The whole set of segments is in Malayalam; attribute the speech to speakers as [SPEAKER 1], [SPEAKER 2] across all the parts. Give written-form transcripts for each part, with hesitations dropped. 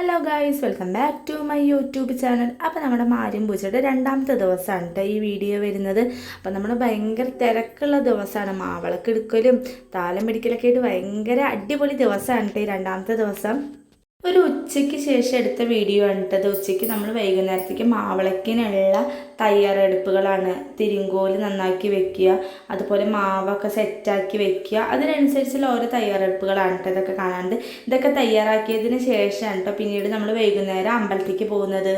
[SPEAKER 1] Hello guys, welcome back to my YouTube channel. അപ്പോൾ നമ്മുടെ മാര്യം പൂച്ചയുടെ രണ്ടാമത്തെ ദിവസമാണ് കേട്ടോ ഈ വീഡിയോ വരുന്നത്. അപ്പോൾ നമ്മൾ ഭയങ്കര തിരക്കുള്ള ദിവസമാണ്. മാവളക്ക് എടുക്കലും താലം പിടിക്കലൊക്കെ ആയിട്ട് ഭയങ്കര അടിപൊളി ദിവസമാണ് കേട്ടോ ഈ രണ്ടാമത്തെ ദിവസം. ഒരു ഉച്ചയ്ക്ക് ശേഷം എടുത്ത വീഡിയോ ആണ് കേട്ടത്. ഉച്ചയ്ക്ക് നമ്മൾ വൈകുന്നേരത്തേക്ക് മാവളക്കിനുള്ള തയ്യാറെടുപ്പുകളാണ്. തിരിങ്കോല് നന്നാക്കി വെക്കുക, അതുപോലെ മാവൊക്കെ സെറ്റാക്കി വെക്കുക, അതിനനുസരിച്ചുള്ള ഓരോ തയ്യാറെടുപ്പുകളാണ് കേട്ടോ ഇതൊക്കെ കാണാണ്ട്. ഇതൊക്കെ തയ്യാറാക്കിയതിന് ശേഷമാണ് കേട്ടോ പിന്നീട് നമ്മൾ വൈകുന്നേരം അമ്പലത്തേക്ക് പോകുന്നത്.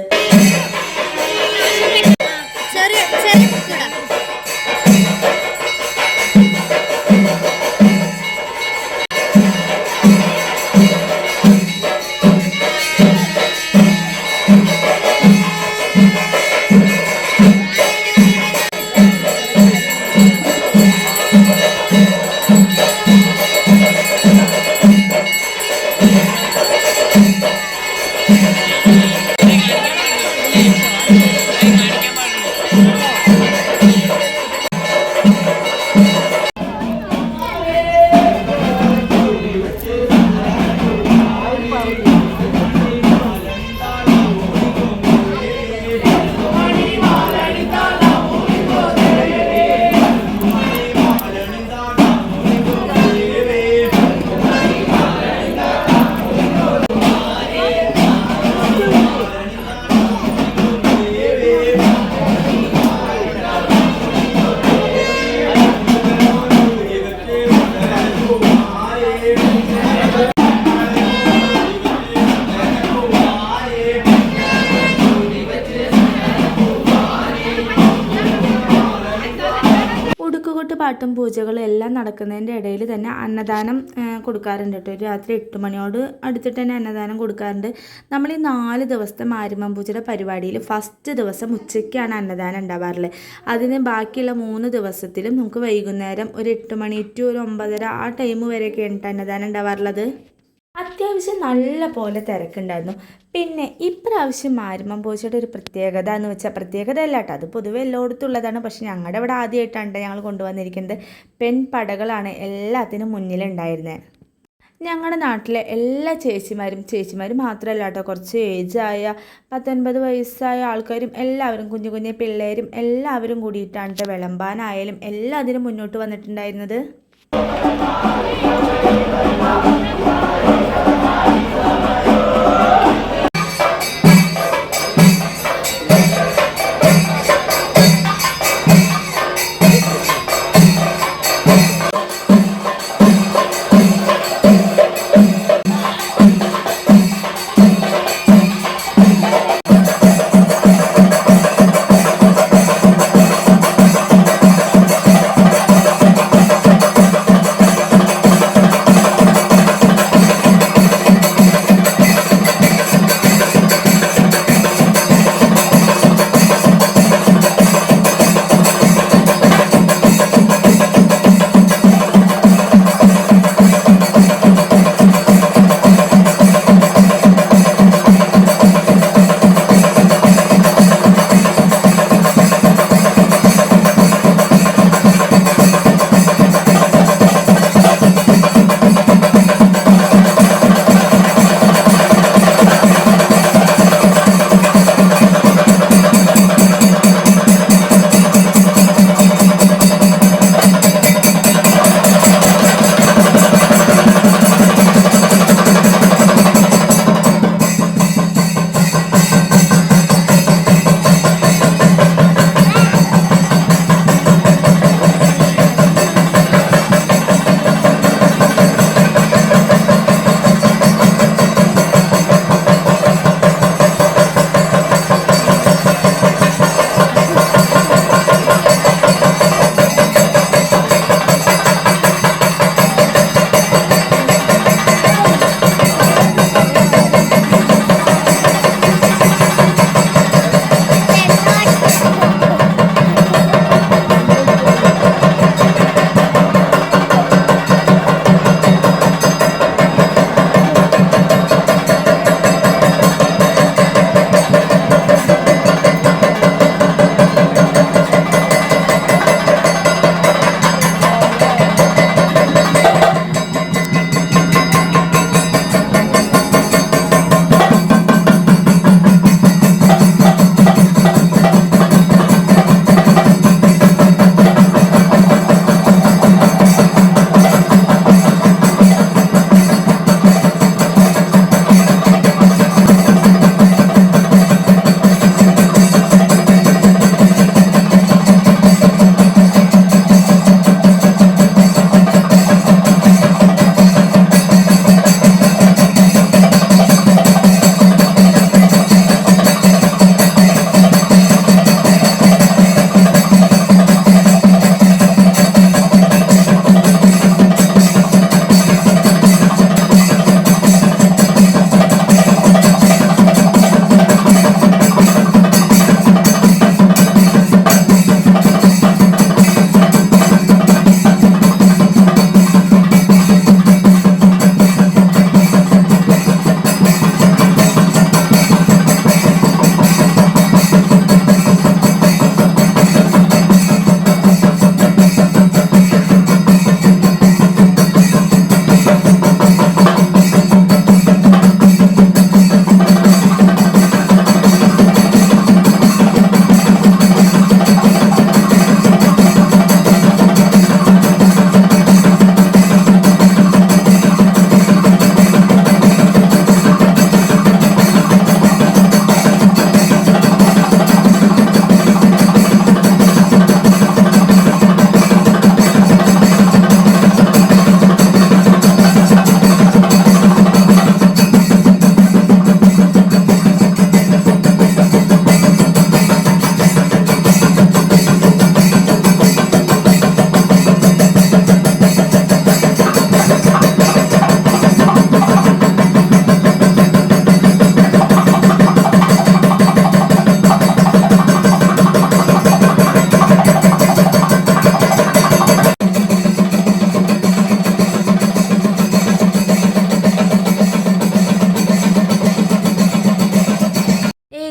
[SPEAKER 1] പാട്ടും പൂജകളും എല്ലാം നടക്കുന്നതിൻ്റെ ഇടയിൽ തന്നെ അന്നദാനം കൊടുക്കാറുണ്ട് കേട്ടോ. രാത്രി 8 മണിയോട് അടുത്തിട്ട് തന്നെ അന്നദാനം കൊടുക്കാറുണ്ട്. നമ്മൾ ഈ 4 ദിവസത്തെ മാരിയമ്മൻ പൂജയുടെ പരിപാടിയിൽ ഫസ്റ്റ് ദിവസം ഉച്ചയ്ക്കാണ് അന്നദാനം ഉണ്ടാവാറുള്ളത്. അതിന് ബാക്കിയുള്ള 3 ദിവസത്തിലും നമുക്ക് വൈകുന്നേരം ഒരു 8 മണി ടു ഒരു 9:30 ആ ടൈം വരെയൊക്കെയാണ് അന്നദാനം ഉണ്ടാവാറുള്ളത്. അത്യാവശ്യം നല്ല പോലെ തിരക്കുണ്ടായിരുന്നു. പിന്നെ ഇപ്രാവശ്യം മാരിയമ്മൻ പൂജയുടെ ഒരു പ്രത്യേകത എന്ന് വെച്ചാൽ, പ്രത്യേകത അല്ല കേട്ടോ, അത് പൊതുവെ എല്ലായിടത്തും ഉള്ളതാണ്. പക്ഷെ ഞങ്ങളുടെ ഇവിടെ ആദ്യമായിട്ടാണ് ഞങ്ങൾ കൊണ്ടുവന്നിരിക്കുന്നത്. പെൺപടകളാണ് എല്ലാത്തിനും മുന്നിലുണ്ടായിരുന്നത്. ഞങ്ങളുടെ നാട്ടിലെ എല്ലാ ചേച്ചിമാരും മാത്രമല്ല കേട്ടോ, കുറച്ച് ഏജായ 19 വയസ്സായ ആൾക്കാരും എല്ലാവരും കുഞ്ഞു കുഞ്ഞു പിള്ളേരും എല്ലാവരും കൂടിയിട്ടാണ് വിളമ്പാനായാലും എല്ലാത്തിനും മുന്നോട്ട് വന്നിട്ടുണ്ടായിരുന്നത്.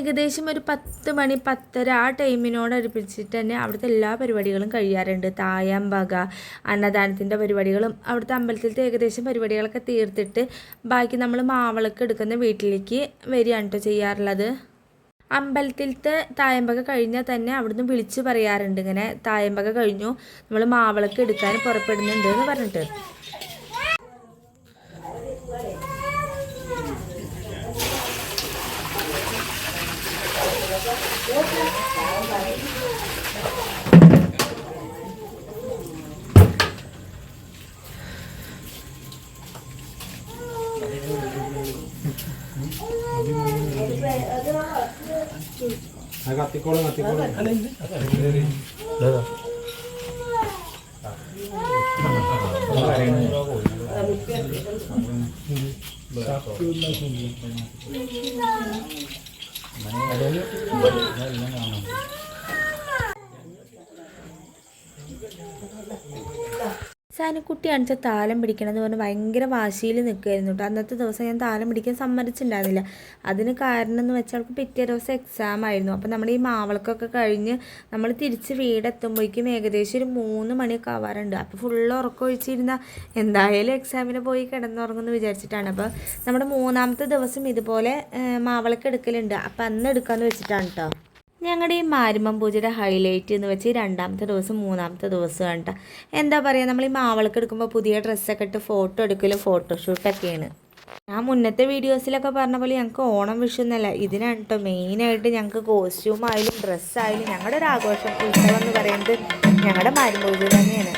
[SPEAKER 1] ഏകദേശം ഒരു 10 മണി 10:30 ആ ടൈമിനോട് അടുപ്പിച്ചിട്ട് തന്നെ അവിടുത്തെ എല്ലാ പരിപാടികളും കഴിയാറുണ്ട്. തായമ്പക അന്നദാനത്തിൻ്റെ പരിപാടികളും അവിടുത്തെ അമ്പലത്തിലത്തെ ഏകദേശം പരിപാടികളൊക്കെ തീർത്തിട്ട് ബാക്കി നമ്മൾ മാവളക്ക് എടുക്കുന്ന വീട്ടിലേക്ക് വരികയാണ് കേട്ടോ ചെയ്യാറുള്ളത്. അമ്പലത്തിലത്തെ തായമ്പക കഴിഞ്ഞാൽ തന്നെ അവിടുന്ന് വിളിച്ച് പറയാറുണ്ട്, ഇങ്ങനെ തായമ്പക കഴിഞ്ഞു, നമ്മൾ മാവളക്ക് എടുക്കാൻ പുറപ്പെടുന്നുണ്ട് എന്ന് പറഞ്ഞിട്ട്. സാനുക്കുട്ടി അണിച്ചാൽ താലം പിടിക്കണമെന്ന് പറഞ്ഞ് ഭയങ്കര വാശിയിൽ നിൽക്കുമായിരുന്നു കേട്ടോ. അന്നത്തെ ദിവസം ഞാൻ താലം പിടിക്കാൻ സമ്മതിച്ചിട്ടുണ്ടായിരുന്നില്ല. അതിന് കാരണം എന്ന് വെച്ചാൽ അവൾക്ക് പിറ്റേ ദിവസം എക്സാം ആയിരുന്നു. അപ്പോൾ നമ്മൾ ഈ മാവളക്കൊക്കെ കഴിഞ്ഞ് നമ്മൾ തിരിച്ച് വീടെത്തുമ്പോഴേക്കും ഏകദേശം ഒരു 3 മണിയൊക്കെ ആവാറുണ്ട്. അപ്പോൾ ഫുള്ള് ഉറക്കം ഒഴിച്ചിരുന്ന എന്തായാലും എക്സാമിന് പോയി കിടന്നുറങ്ങുമെന്ന് വിചാരിച്ചിട്ടാണ്. അപ്പോൾ നമ്മുടെ 3ാമത്തെ ദിവസം ഇതുപോലെ മാവളക്ക് എടുക്കലുണ്ട്. അപ്പോൾ അന്ന് എടുക്കാമെന്ന് വെച്ചിട്ടാണ് കേട്ടോ. ഞങ്ങളുടെ ഈ മാരിമ്പം പൂജയുടെ ഹൈലൈറ്റ് എന്ന് വെച്ച് 2ാമത്തെ ദിവസം 3ാമത്തെ ദിവസമാണ് കേട്ടോ. എന്താ പറയുക, നമ്മൾ ഈ മാവളക്ക് എടുക്കുമ്പോൾ പുതിയ ഡ്രസ്സൊക്കെ ഇട്ട് ഫോട്ടോ എടുക്കലും ഫോട്ടോഷൂട്ടൊക്കെയാണ്. ഞാൻ മുന്നത്തെ വീഡിയോസിലൊക്കെ പറഞ്ഞ പോലെ ഞങ്ങൾക്ക് ഓണം വിഷു എന്നല്ല, ഇതിനാണ് കേട്ടോ മെയിനായിട്ട് ഞങ്ങൾക്ക് കോസ്റ്റ്യൂമായാലും ഡ്രസ്സായാലും ഞങ്ങളുടെ ഒരു ആഘോഷം ഉത്സവം എന്ന് പറയുന്നത് ഞങ്ങളുടെ മാരിമ്പം പൂജ തന്നെയാണ്.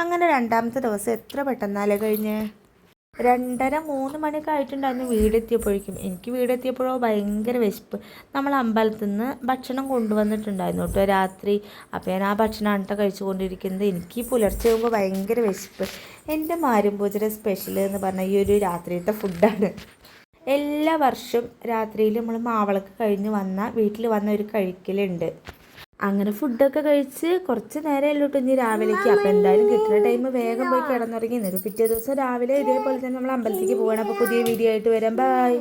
[SPEAKER 1] അങ്ങനെ 2ാമത്തെ ദിവസം എത്ര പെട്ടെന്നാലേ കഴിഞ്ഞ് 2:30-3 മണിയൊക്കെ ആയിട്ടുണ്ടായിരുന്നു വീടെത്തിയപ്പോഴേക്കും. എനിക്ക് വീടെത്തിയപ്പോഴോ ഭയങ്കര വിശപ്പ്. നമ്മൾ അമ്പലത്തിൽ നിന്ന് ഭക്ഷണം കൊണ്ടുവന്നിട്ടുണ്ടായിരുന്നു കേട്ടോ രാത്രി. അപ്പോൾ ഞാൻ ആ ഭക്ഷണമാണ് കേട്ടോ കഴിച്ചുകൊണ്ടിരിക്കുന്നത്. എനിക്ക് പുലർച്ചെ ആകുമ്പോൾ ഭയങ്കര വിശപ്പ്. എൻ്റെ മാരിമ്പൂജയുടെ സ്പെഷ്യൽ എന്ന് പറഞ്ഞാൽ ഈ ഒരു രാത്രിയിലത്തെ ഫുഡാണ്. എല്ലാ വർഷവും രാത്രിയിൽ നമ്മൾ മാവളക്ക് കഴിഞ്ഞ് വീട്ടിൽ വന്ന ഒരു കഴിക്കലുണ്ട്. അങ്ങനെ ഫുഡൊക്കെ കഴിച്ച് കുറച്ച് നേരമല്ലോ കേട്ടോ ഇനി രാവിലേക്ക്. അപ്പോൾ എന്തായാലും കിട്ടുന്ന ടൈം വേഗം പോയി കിടന്നുറങ്ങി. എന്നിട്ട് പിറ്റേ ദിവസം രാവിലെ ഇതേപോലെ തന്നെ നമ്മൾ അമ്പലത്തിലേക്ക് പോകണം. അപ്പോൾ പുതിയ വീഡിയോ ആയിട്ട് വരാം. ബൈ.